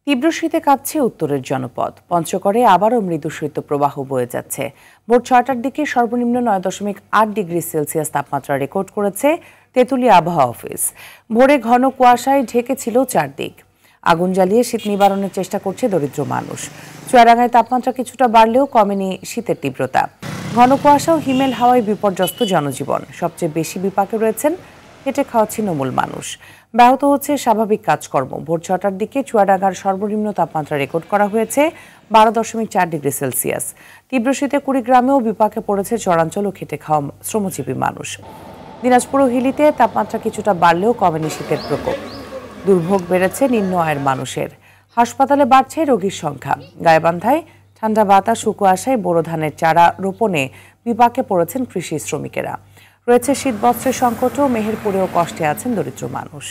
তীব্র শীতে কাঁপছে উত্তরের জনপদ। পঞ্চগড়ে আবারও মৃদু শৈত্যপ্রবাহ বয়ে যাচ্ছে। ভোর ৬টার দিকে সর্বনিম্ন ৯.৮ ডিগ্রি সেলসিয়াস তাপমাত্রা রেকর্ড করেছে তেঁতুলিয়া আবহাওয়া অফিস। ভোরে ঘন কুয়াশায় ঢেকেছিল চারদিক। আগুন জ্বালিয়ে শীত নিবারণের চেষ্টা করছে দরিদ্র মানুষ। চুয়াডাঙ্গায় তাপমাত্রা কিছুটা বাড়লেও কমেনি শীতের তীব্রতা। ঘন কুয়াশা ও হিমেল হাওয়ায় বিপর্যস্ত জনজীবন। সবচেয়ে বেশি বিপাকে রয়েছেন হেঁটে খাওয়া ছিন্নমূল মানুষ। ব্যাহত হচ্ছে স্বাভাবিক কাজকর্ম। ভোর ৬টার দিকে চুয়াডাঙ্গার সর্বনিম্ন তাপমাত্রা রেকর্ড করা হয়েছে ১২.৪ ডিগ্রি সেলসিয়াস। তীব্র শীতে কুড়িগ্রামেও বিপাকে পড়েছে চরাঞ্চল ও খেটে খাওয়া শ্রমজীবী মানুষ। দিনাজপুর ও হিলিতে তাপমাত্রা কিছুটা বাড়লেও কমেনি শীতের প্রকোপ। দুর্ভোগ বেড়েছে নিম্ন আয়ের মানুষের। হাসপাতালে বাড়ছে রোগীর সংখ্যা। গাইবান্ধায় ঠান্ডা বাতাস ও কুয়াশায় বোরো ধানের চারা রোপণে বিপাকে পড়েছেন কৃষি শ্রমিকেরা। রয়েছে শীতবস্ত্রের সংকট ও মেহেরপুরেও কষ্টে আছেন দরিদ্র মানুষ।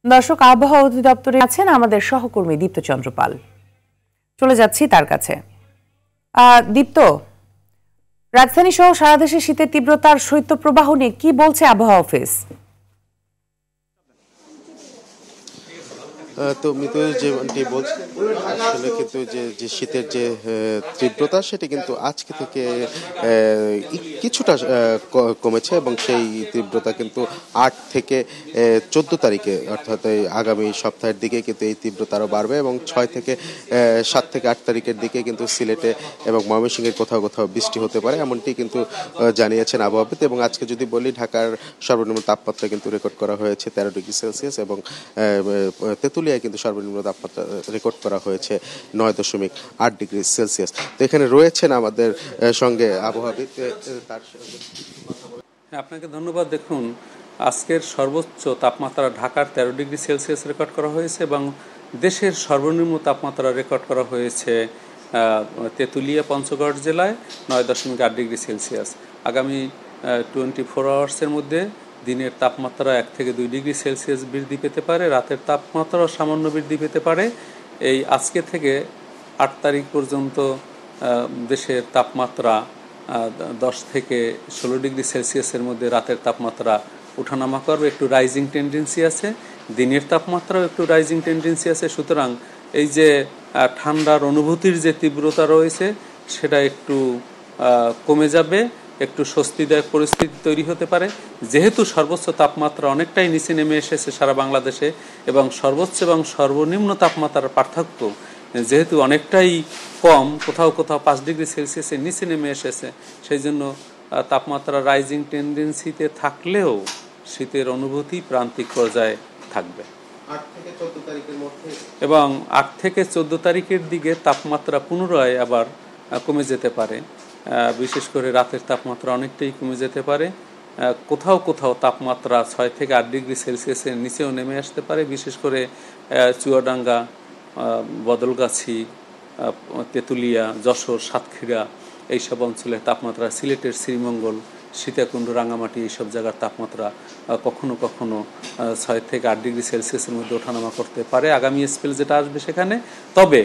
দর্শক, আবহাওয়া অধিদপ্তরে আছেন আমাদের সহকর্মী দীপ্ত চন্দ্র পাল। চলে যাচ্ছি তার কাছে। দীপ্ত, রাজধানী সহ সারা দেশে শীতের তীব্রতার শৈত্যপ্রবাহ নিয়ে কি বলছে আবহাওয়া অফিস? তো মৃত্যু যেমনটি বলছিলেন, আসলে কিন্তু যে শীতের যে তীব্রতা সেটি কিন্তু আজকে থেকে কিছুটা কমেছে এবং সেই তীব্রতা কিন্তু ৮ থেকে ১৪ তারিখে অর্থাৎ আগামী সপ্তাহের দিকে কিন্তু এই তীব্রতা আরও বাড়বে এবং ৬ থেকে ৭ থেকে ৮ তারিখের দিকে কিন্তু সিলেটে এবং ময়মনসিংহের কোথাও কোথাও বৃষ্টি হতে পারে, এমনটি কিন্তু জানিয়েছেন আবহাওয়াবিদ। এবং আজকে যদি বলি, ঢাকার সর্বনিম্ন তাপমাত্রা কিন্তু রেকর্ড করা হয়েছে ১৩ ডিগ্রি সেলসিয়াস এবং তেঁতুলিয়ায় কিন্তু সর্বনিম্ন তাপমাত্রা রেকর্ড করা হয়েছে ৯.৮ ডিগ্রি সেলসিয়াস। তো এখানে রয়েছেন আমাদের সঙ্গে আবহাওয়াবিদ। আপনাকে ধন্যবাদ। দেখুন, আজকের সর্বোচ্চ তাপমাত্রা ঢাকার ১৩ ডিগ্রি সেলসিয়াস রেকর্ড করা হয়েছে এবং দেশের সর্বনিম্ন তাপমাত্রা রেকর্ড করা হয়েছে তেঁতুলিয়া পঞ্চগড় জেলায় ৯.৮ ডিগ্রি সেলসিয়াস। আগামী 24 আওয়ার্সের মধ্যে দিনের তাপমাত্রা ১ থেকে ২ ডিগ্রি সেলসিয়াস বৃদ্ধি পেতে পারে, রাতের তাপমাত্রাও সামান্য বৃদ্ধি পেতে পারে। এই আজকে থেকে ৮ তারিখ পর্যন্ত দেশের তাপমাত্রা ১০ থেকে ১৬ ডিগ্রি সেলসিয়াসের মধ্যে রাতের তাপমাত্রা ওঠানামা করবে, একটু রাইজিং টেন্ডেন্সি আছে। দিনের তাপমাত্রাও একটু রাইজিং টেন্ডেন্সি আছে। সুতরাং এই যে ঠান্ডার অনুভূতির যে তীব্রতা রয়েছে সেটা একটু কমে যাবে, একটু স্বস্তিদায়ক পরিস্থিতি তৈরি হতে পারে। যেহেতু সর্বোচ্চ তাপমাত্রা অনেকটাই নিচে নেমে এসেছে সারা বাংলাদেশে এবং সর্বোচ্চ এবং সর্বনিম্ন তাপমাত্রার পার্থক্য যেহেতু অনেকটাই কম, কোথাও কোথাও ৫ ডিগ্রি সেলসিয়াসের নিচে নেমে এসেছে, সেই জন্য তাপমাত্রা রাইজিং টেন্ডেন্সিতে থাকলেও শীতের অনুভূতি প্রান্তিক পর্যায়ে থাকবে এবং ৮ থেকে ১৪ তারিখের দিকে তাপমাত্রা পুনরায় আবার কমে যেতে পারে। বিশেষ করে রাতের তাপমাত্রা অনেকটাই কমে যেতে পারে। কোথাও কোথাও তাপমাত্রা ৬ থেকে ৮ ডিগ্রি সেলসিয়াসের নিচেও নেমে আসতে পারে। বিশেষ করে চুয়াডাঙ্গা, বদলগাছি, তেঁতুলিয়া, যশোর, সাতক্ষীরা এইসব অঞ্চলের তাপমাত্রা, সিলেটের শ্রীমঙ্গল, সীতাকুণ্ড, রাঙামাটি এইসব জায়গার তাপমাত্রা কখনো কখনো ৬ থেকে ৮ ডিগ্রি সেলসিয়াসের মধ্যে ওঠানামা করতে পারে আগামী স্পেল যেটা আসবে সেখানে। তবে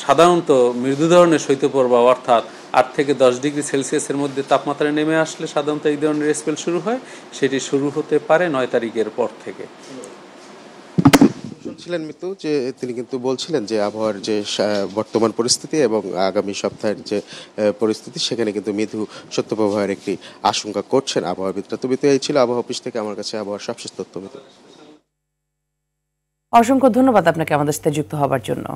সাধারণত মৃদু ধরনের শৈত্যপ্রবাহ অর্থাৎ ৮ থেকে ১০ ডিগ্রি সেলসিয়াসের মধ্যে তাপমাত্রা নেমে আসলে সাধারণত এই ধরনের স্পেল শুরু হয়। সেটি শুরু হতে পারে ৯ তারিখের পর থেকে। শুনছিলেন মৃত্যু যে তিনি কিন্তু বলছিলেন যে আবহাওয়ার যে বর্তমান পরিস্থিতি এবং আগামী সপ্তাহের যে পরিস্থিতি সেখানে কিন্তু মৃদু শৈত্যপ্রবাহের একটি আশঙ্কা করছেন আবহাওয়াবিদরা। তো মৃত্যু এই ছিল আবহাওয়া অফিস থেকে আমার কাছে আবহাওয়ার সবশেষ তথ্য। অসংখ্য ধন্যবাদ আপনাকে আমাদের সাথে যুক্ত হবার জন্য।